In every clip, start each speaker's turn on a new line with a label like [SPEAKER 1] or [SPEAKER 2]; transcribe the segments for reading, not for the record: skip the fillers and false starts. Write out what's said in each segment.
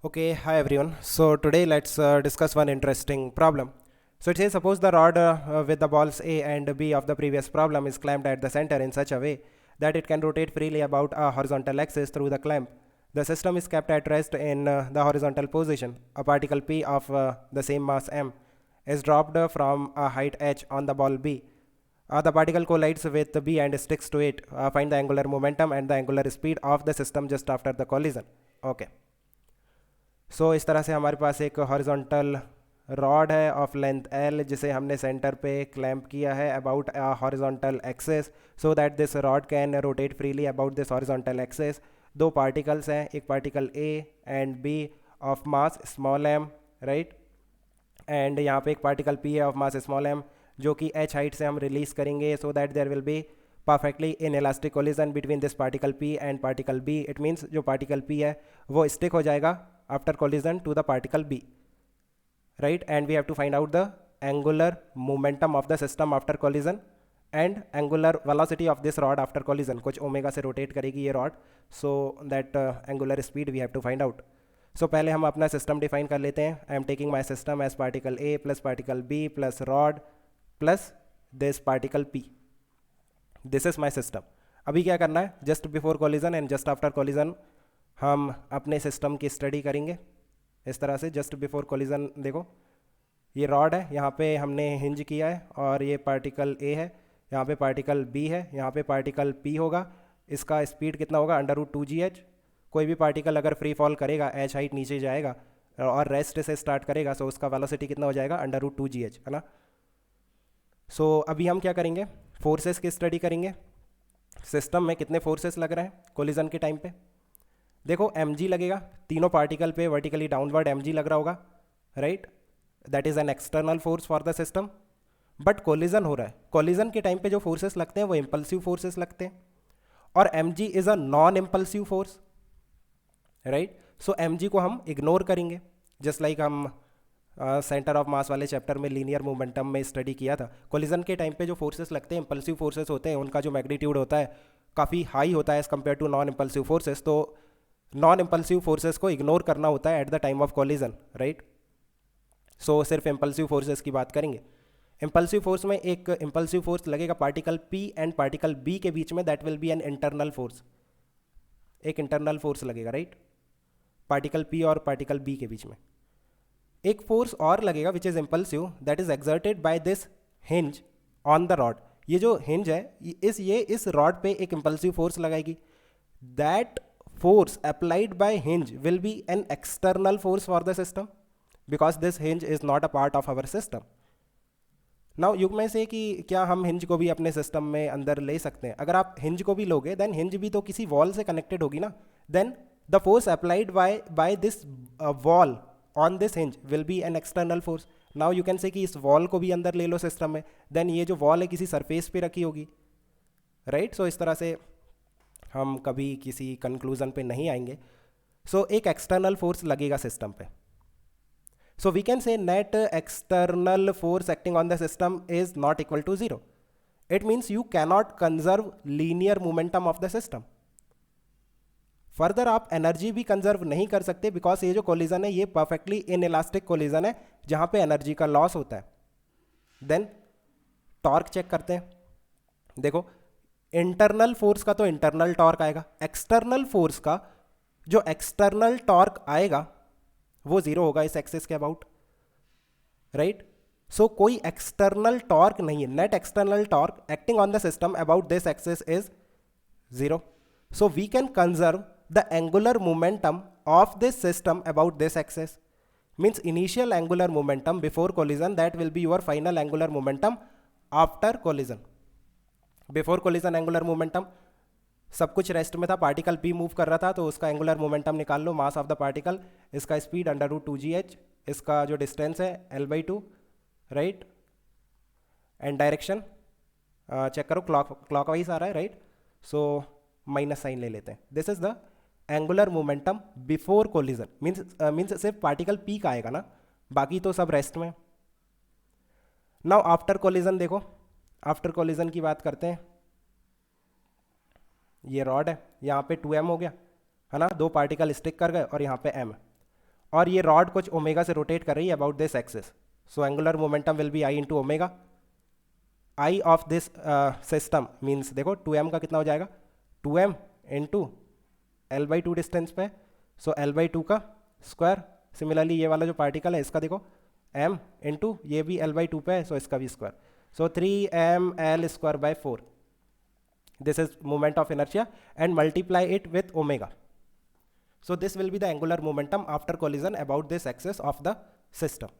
[SPEAKER 1] Okay, hi everyone. So today let's discuss one interesting problem. So it says suppose the rod with the balls A and B of the previous problem is clamped at the center in such a way that it can rotate freely about a horizontal axis through the clamp. The system is kept at rest in the horizontal position. A particle P of the same mass M is dropped from a height h on the ball B. The particle collides with the B and sticks to it. Find the angular momentum and the angular speed of the system just after the collision. Okay. सो इस तरह से हमारे पास एक horizontal rod है of length L जिसे हमने centre पे क्लैंप किया है about a horizontal axis so that this rod can rotate freely about this horizontal axis. दो पार्टिकल्स हैं, एक particle A and B of mass small M, right, and यहाँ पे एक पार्टिकल पी है ऑफ मास स्मॉल एम जो कि H height से हम रिलीज करेंगे so that there will be perfectly in elastic collision between this particle P and particle B. It means जो पार्टिकल पी है वो स्टिक हो जाएगा after collision to the particle B, right, and we have to find out the angular momentum of the system after collision and angular velocity of this rod after collision. कुछ omega से rotate करेगी ये rod, so that angular speed we have to find out. So पहले हम अपना system define कर लेते हैं. I am taking my system as particle A plus particle B plus rod plus this particle P. This is my system. अभी क्या करना है, just before collision and just after collision हम अपने सिस्टम की स्टडी करेंगे इस तरह से. जस्ट बिफोर कोलिजन देखो, ये रॉड है, यहाँ पे हमने हिंज किया है और ये पार्टिकल ए है, यहाँ पे पार्टिकल बी है, यहाँ पे पार्टिकल पी होगा. इसका स्पीड कितना होगा, √2gh. कोई भी पार्टिकल अगर फ्री फॉल करेगा एच हाइट नीचे जाएगा और रेस्ट से स्टार्ट करेगा सो उसका वेलोसिटी कितना हो जाएगा, √2gh, है ना. सो अभी हम क्या करेंगे, फोर्सेस की स्टडी करेंगे. सिस्टम में कितने फोर्सेस लग रहे हैं कोलिजन के टाइम पे. देखो mg लगेगा, तीनों पार्टिकल पे वर्टिकली डाउनवर्ड mg लग रहा होगा, right, that is an external force for the system. But collision हो रहा है, कोलिजन के टाइम पे जो फोर्सेस लगते हैं वो इंपल्सिव फोर्सेस लगते हैं और mg is a non impulsive force, right. So mg को हम इग्नोर करेंगे, जस्ट लाइक हम सेंटर ऑफ मास वाले चैप्टर में लीनियर मोमेंटम में स्टडी किया था. कोलिजन के टाइम पे जो फोर्सेस लगते हैं इंपल्सिव फोर्सेस होते हैं, उनका जो मैग्नीट्यूड होता है काफ़ी हाई होता है as compared to non impulsive forces. तो नॉन इंपल्सिव फोर्सेस को इग्नोर करना होता है at the time of collision, right. So सिर्फ इंपल्सिव फोर्सेस की बात करेंगे. इंपल्सिव फोर्स में एक इंपल्सिव फोर्स लगेगा particle P and particle B के बीच में, that will B an internal force. एक इंटरनल फोर्स लगेगा, राइट, पार्टिकल P और पार्टिकल B के बीच में. एक फोर्स और लगेगा which is impulsive, that is exerted by this hinge on the rod. ये जो हिंज है ये इस रॉड पे एक इंपल्सिव फोर्स लगाएगी. That force applied by hinge will be an external force for the system because this hinge is not a part of our system. Now you may say कि क्या हम hinge को भी अपने system में अंदर ले सकते हैं. अगर आप hinge को भी लोगे then hinge भी तो किसी वॉल से कनेक्टेड होगी ना. then the force applied by this wall on this hinge will be an external force. now you can say कि इस वॉल को भी अंदर ले लो सिस्टम में, then ये जो वॉल है किसी सरफेस पे रखी होगी, राइट. सो इस तरह से हम कभी किसी कंक्लूजन पे नहीं आएंगे. सो एक एक्सटर्नल फोर्स लगेगा सिस्टम पे. So we can say net external force acting on the system is not equal to 0. It means you cannot conserve linear momentum of the system. Further आप एनर्जी भी conserve नहीं कर सकते because ये जो collision है ये परफेक्टली इन इलास्टिक कोलिजन है जहां पे एनर्जी का लॉस होता है. देन टॉर्क चेक करते हैं. देखो इंटरनल फोर्स का तो इंटरनल टॉर्क आएगा, एक्सटर्नल फोर्स का जो एक्सटर्नल टॉर्क आएगा वो 0 होगा इस एक्सिस के अबाउट, राइट. सो कोई एक्सटर्नल टॉर्क नहीं है. Net external torque acting on the system about this axis is 0. So we can conserve the angular momentum of this system about this axis. Means initial angular momentum before collision, that will be your final angular momentum after collision. Before collision angular momentum सब कुछ rest में था, particle P move कर रहा था तो उसका angular momentum निकाल लो, मास ऑफ द पार्टिकल, इसका स्पीड √2gh, इसका जो डिस्टेंस है L/2, right, and direction check करो क्लॉकवाइज आ रहा है, राइट. सो माइनस साइन ले लेते हैं. This is the angular momentum before collision. Means सिर्फ पार्टिकल P का आएगा ना, बाकी तो सब रेस्ट में. नाउ आफ्टर कोलिजन देखो, आफ्टर कोलिजन की बात करते हैं. ये रॉड है, यहाँ पे 2m हो गया है ना, दो पार्टिकल स्टिक कर गए और यहाँ पे m, और ये रॉड कुछ ओमेगा से रोटेट कर रही है about this axis, so angular momentum will be I into omega. I of this system means देखो 2m का कितना हो जाएगा, 2m into L by two distance पे, सो एल बाई टू का स्क्वायर। सिमिलरली ये वाला जो पार्टिकल है इसका देखो m इंटू ये भी एल बाई टू पे है, सो इसका भी square, so 3ml square by 4, this is moment of inertia and multiply it with omega, so this will be the angular momentum after collision about this axis of the system,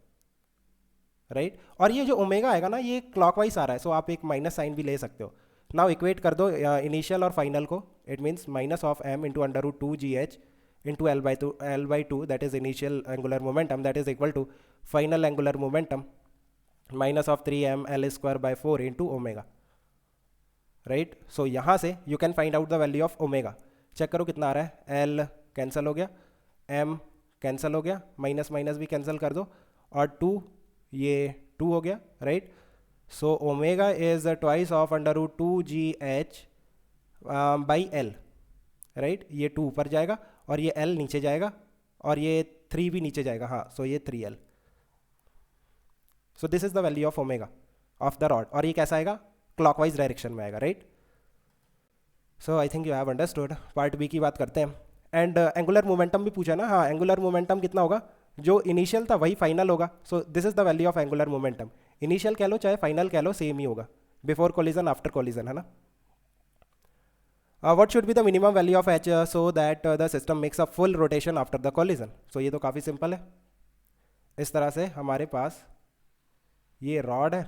[SPEAKER 1] right? और ये जो omega आएगा ना ये clockwise आ रहा है, सो आप एक माइनस साइन भी ले सकते हो। नाउ इक्वेट कर दो इनिशियल और फाइनल को, it means minus of m into under root 2gh into L by two that is initial angular momentum that is equal to final angular momentum minus of 3ml square by 4 into omega, right? So यहाँ से you can find out the value of omega. Check करो कितना आ रहा है, L cancel हो गया, M cancel हो गया, माइनस माइनस भी कैंसिल कर दो, और 2 ये 2 हो गया, right? So omega is twice of under root 2gh by L, right? ये 2 ऊपर जाएगा और ये L नीचे जाएगा और ये 3 भी नीचे जाएगा, हाँ, सो ये 3L। So this is the value of omega of the rod, और ये कैसा आएगा, क्लॉकवाइज डायरेक्शन में आएगा, right? So I think you have understood. Part B की बात करते हैं, एंड एंगुलर मोमेंटम भी पूछा ना, हाँ, एंगुलर मोमेंटम कितना होगा, जो इनिशियल था वही फाइनल होगा, सो this is the value of angular momentum. Initial कह लो चाहे फाइनल कह लो सेम ही होगा, बिफोर कोलिजन आफ्टर कोलिजन, है ना? What should be the minimum value of H so that the system makes a full rotation after the collision? So ये तो काफ़ी simple है, इस तरह से हमारे पास ये रॉड है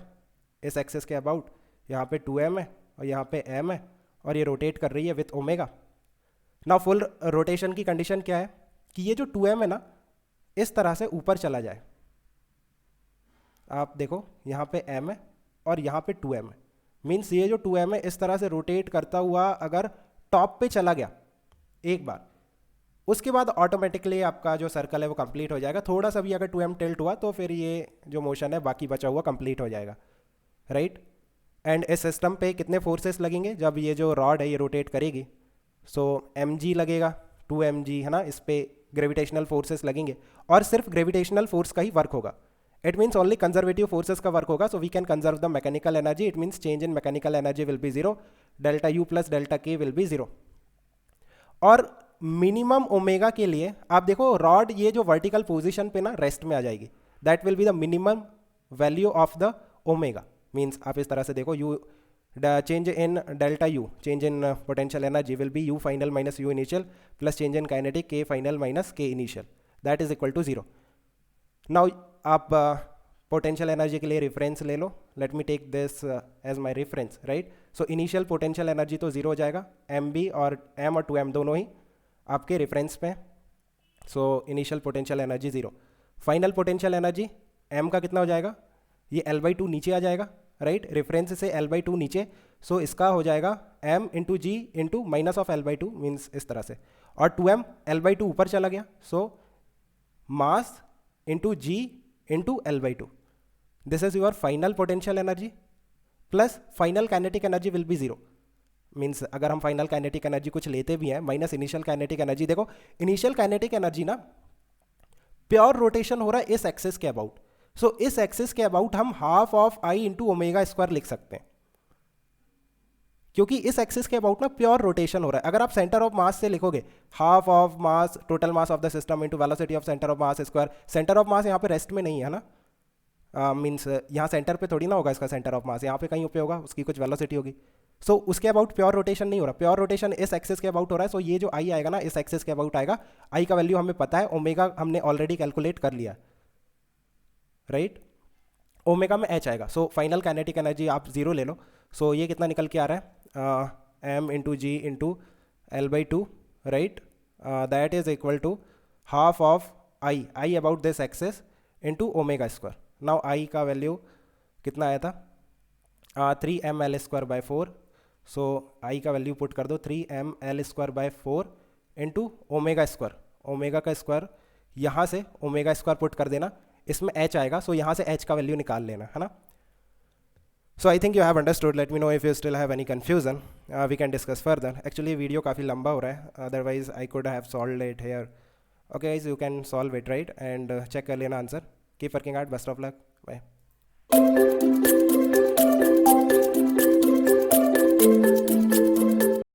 [SPEAKER 1] इस एक्सेस के अबाउट, यहाँ पे 2m है और यहाँ पे m है, और ये रोटेट कर रही है with omega. Now full rotation की कंडीशन क्या है कि ये जो 2m है ना इस तरह से ऊपर चला जाए, आप देखो यहाँ पे m है और यहाँ पे 2m है, मीन्स ये जो 2m है इस तरह से रोटेट करता हुआ अगर टॉप पे चला गया एक बार, उसके बाद ऑटोमेटिकली आपका जो सर्कल है वो कंप्लीट हो जाएगा। थोड़ा सा भी अगर 2m टिल्ट हुआ तो फिर ये जो मोशन है बाकी बचा हुआ कंप्लीट हो जाएगा, राइट? एंड इस सिस्टम पे कितने फोर्सेस लगेंगे जब ये जो रॉड है ये रोटेट करेगी? सो mg लगेगा, 2mg, है ना? इस पे ग्रेविटेशनल फोर्सेस लगेंगे और सिर्फ ग्रेविटेशनल फोर्स का ही वर्क होगा, it means only conservative forces का वर्क होगा, so we can conserve the mechanical energy, it means change in mechanical energy will be 0, delta u plus delta k will be 0। और minimum omega के लिए आप देखो rod ये जो vertical position पे ना रेस्ट में आ जाएगी, that will be the minimum value of the omega, means आप इस तरह से देखो U change in delta U, change in potential energy will be U final minus U initial plus change in kinetic K final minus K initial, that is equal to 0। Now आप potential energy के लिए reference ले लो, let me take this as my reference, right? So initial potential energy तो 0 हो जाएगा, m और 2m दोनों ही आपके रेफरेंस पे, सो initial potential energy 0। Final potential energy m का कितना हो जाएगा, ये L/2 नीचे आ जाएगा, राइट? रेफरेंस से L/2 नीचे, सो इसका हो जाएगा m into ji into minus of L/2, means इस तरह से, और 2m L/2 ऊपर चला गया, so mass into ji into L/2, this is your final potential energy plus final kinetic energy will be 0, means अगर हम फाइनल काइनेटिक एनर्जी कुछ लेते भी हैं माइनस इनिशियल काइनेटिक एनर्जी, देखो इनिशियल काइनेटिक एनर्जी ना प्योर रोटेशन हो रहा है इस एक्सिस के अबाउट, सो इस एक्सिस के अबाउट हम half of I into omega square लिख सकते हैं, क्योंकि इस एक्सिस के अबाउट ना प्योर रोटेशन हो रहा है। अगर आप सेंटर ऑफ मास से लिखोगे half of mass total mass of the system into velocity of centre of mass square, centre of mass यहाँ पे रेस्ट में नहीं है ना, मीन्स यहाँ सेंटर पे थोड़ी ना होगा इसका सेंटर ऑफ मास, यहाँ पे कहीं पे होगा, उसकी कुछ वेलोसिटी होगी, सो उसके अबाउट प्योर रोटेशन नहीं हो रहा, प्योर रोटेशन इस एक्सिस के अबाउट हो रहा है, सो ये जो आई आएगा ना इस एक्सिस के अबाउट आएगा, आई का वैल्यू हमें पता है, ओमेगा हमने ऑलरेडी कैलकुलेट कर लिया, राइट? ओमेगा में एच आएगा, सो फाइनल काइनेटिक एनर्जी आप 0 ले लो, सो ये कितना निकल के आ रहा है, m into ji into L/2, right? That is equal to half of I about this axis into omega square. Now I का वैल्यू कितना आया था, 3ml स्क्वायर बाय 4, सो आई का वैल्यू पुट कर दो 3ml square by 4 into omega square, omega का square यहाँ से ओमेगा स्क्वायर पुट कर देना, इसमें h आएगा, सो यहाँ से h का वैल्यू निकाल लेना, है ना? So I think you have understood. Let me know if you still have any confusion. We can discuss further. Actually video काफ़ी लंबा हो रहा है, otherwise I could have solved it here. Okay guys, you can solve it, right? And check कर लेना answer. Keep working hard. Best of luck. Bye.